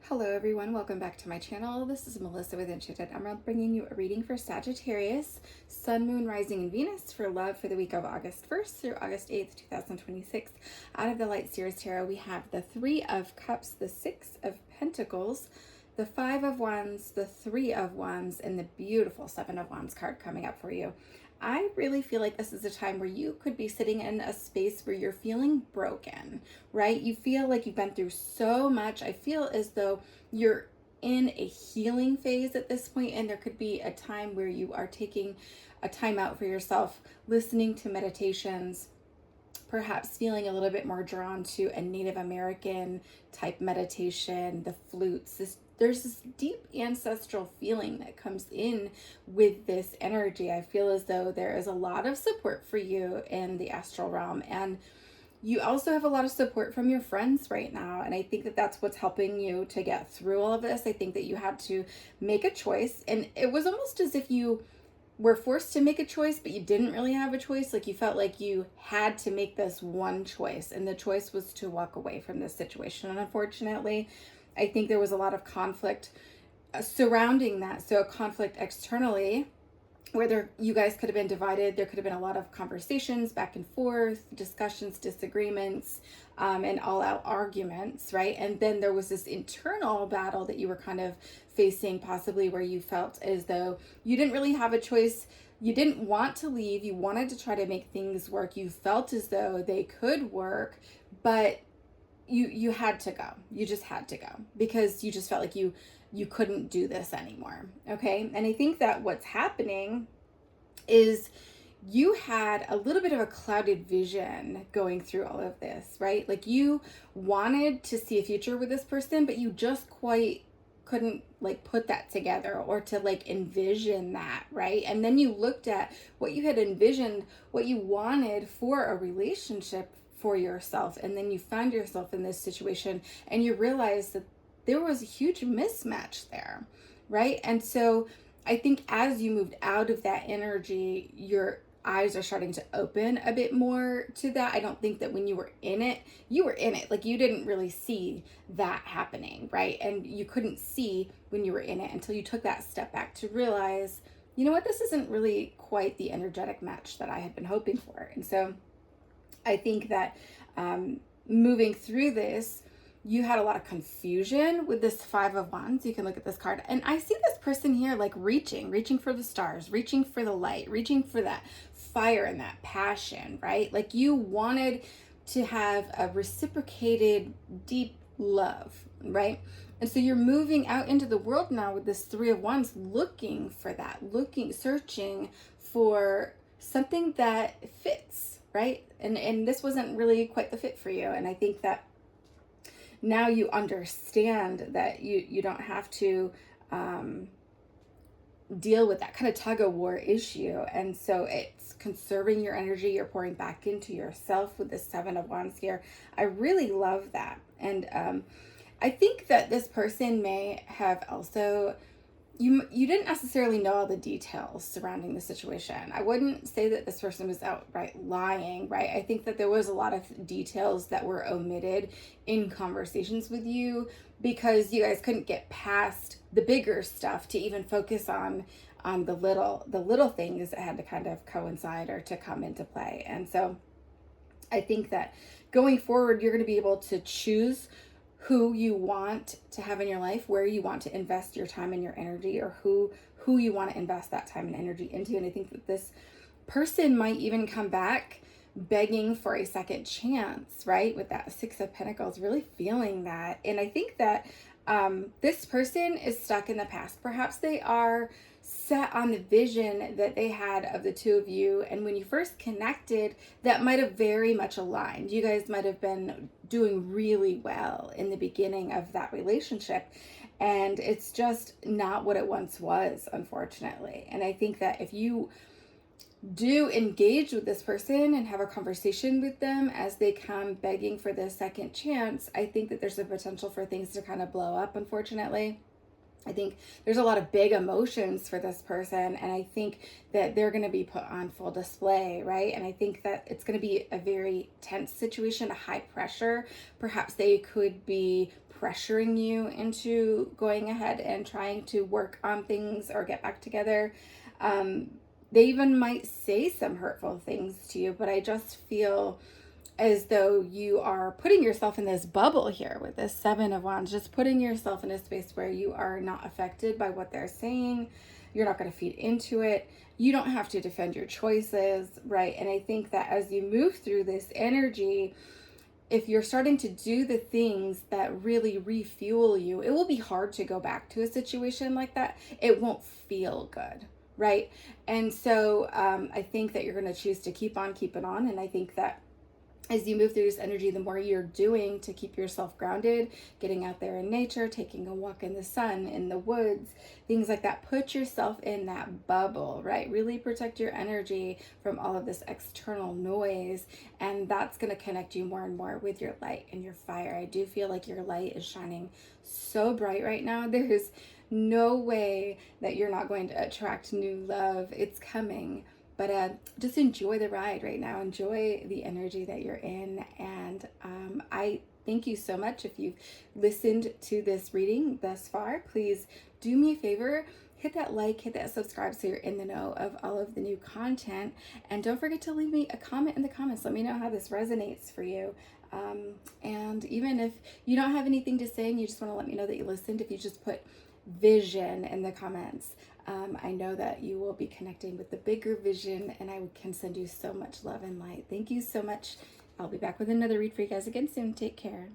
Hello everyone, welcome back to my channel. This is Melissa with Enchanted Emerald bringing you a reading for Sagittarius, Sun, Moon, Rising, and Venus for love for the week of August 1st through August 8th, 2026. Out of the Light Series Tarot, we have the Three of Cups, the Six of Pentacles, the Five of Wands, the Three of Wands, and the beautiful Seven of Wands card coming up for you. I really feel like this is a time where you could be sitting in a space where you're feeling broken, right? You feel like you've been through so much. I feel as though you're in a healing phase at this point, and there could be a time where you are taking a time out for yourself, listening to meditations, perhaps feeling a little bit more drawn to a Native American type meditation, the flutes. There's this deep ancestral feeling that comes in with this energy. I feel as though there is a lot of support for you in the astral realm, and you also have a lot of support from your friends right now. And I think that that's what's helping you to get through all of this. I think that you had to make a choice, and it was almost as if you were forced to make a choice, but you didn't really have a choice. Like you felt like you had to make this one choice, and the choice was to walk away from this situation. And unfortunately, I think there was a lot of conflict surrounding that. So conflict externally, where you guys could have been divided. There could have been a lot of conversations back and forth, discussions, disagreements, and all out arguments, right? And then there was this internal battle that you were kind of facing, possibly where you felt as though you didn't really have a choice. You didn't want to leave. You wanted to try to make things work. You felt as though they could work, but you had to go. You just had to go because you just felt like you couldn't do this anymore. Okay. And I think that what's happening is you had a little bit of a clouded vision going through all of this, right? Like you wanted to see a future with this person, but you just quite couldn't like put that together or to like envision that, right? And then you looked at what you had envisioned, what you wanted for a relationship for yourself, and then you found yourself in this situation and you realized that there was a huge mismatch there, right? And so I think as you moved out of that energy, your eyes are starting to open a bit more to that. I don't think that when you were in it, like you didn't really see that happening, right? And you couldn't see when you were in it until you took that step back to realize, you know what, this isn't really quite the energetic match that I had been hoping for. And so I think that moving through this, you had a lot of confusion with this Five of Wands. You can look at this card, and I see this person here like reaching for the stars, reaching for the light, reaching for that fire and that passion, right? Like you wanted to have a reciprocated deep love, right? And so you're moving out into the world now with this Three of Wands, looking for that, searching for something that fits, right? And this wasn't really quite the fit for you. And I think that now you understand that you don't have to deal with that kind of tug of war issue. And so it's conserving your energy. You're pouring back into yourself with the Seven of Wands here. I really love that. And I think that this person may have also, you didn't necessarily know all the details surrounding the situation. I wouldn't say that this person was outright lying, right? I think that there was a lot of details that were omitted in conversations with you because you guys couldn't get past the bigger stuff to even focus on the little things that had to kind of coincide or to come into play. And so I think that going forward, you're going to be able to choose who you want to have in your life, where you want to invest your time and your energy, or who you want to invest that time and energy into. And I think that this person might even come back begging for a second chance, right? With that Six of Pentacles, really feeling that. And I think that this person is stuck in the past. Perhaps they are set on the vision that they had of the two of you, and when you first connected, that might have very much aligned. You guys might have been doing really well in the beginning of that relationship, and it's just not what it once was, unfortunately. And I think that if you do engage with this person and have a conversation with them as they come begging for this second chance, I think that there's a potential for things to kind of blow up, unfortunately. I think there's a lot of big emotions for this person, and I think that they're going to be put on full display, right? And I think that it's going to be a very tense situation, a high pressure. Perhaps they could be pressuring you into going ahead and trying to work on things or get back together. They even might say some hurtful things to you, but I just feel as though you are putting yourself in this bubble here with this Seven of Wands, just putting yourself in a space where you are not affected by what they're saying. You're not going to feed into it. You don't have to defend your choices, right? And I think that as you move through this energy, if you're starting to do the things that really refuel you, it will be hard to go back to a situation like that. It won't feel good, right? And so I think that you're going to choose to keep on keeping on. And I think that as you move through this energy, the more you're doing to keep yourself grounded, getting out there in nature, taking a walk in the sun, in the woods, things like that, put yourself in that bubble, right? Really protect your energy from all of this external noise. And that's going to connect you more and more with your light and your fire. I do feel like your light is shining so bright right now. There's no way that you're not going to attract new love. It's coming. But just enjoy the ride right now. Enjoy the energy that you're in. And I thank you so much. If you've listened to this reading thus far, please do me a favor. Hit that like, hit that subscribe so you're in the know of all of the new content. And don't forget to leave me a comment in the comments. Let me know how this resonates for you. And even if you don't have anything to say and you just want to let me know that you listened, if you just put vision in the comments, I know that you will be connecting with the bigger vision, and I can send you so much love and light. Thank you so much. I'll be back with another read for you guys again soon. Take care.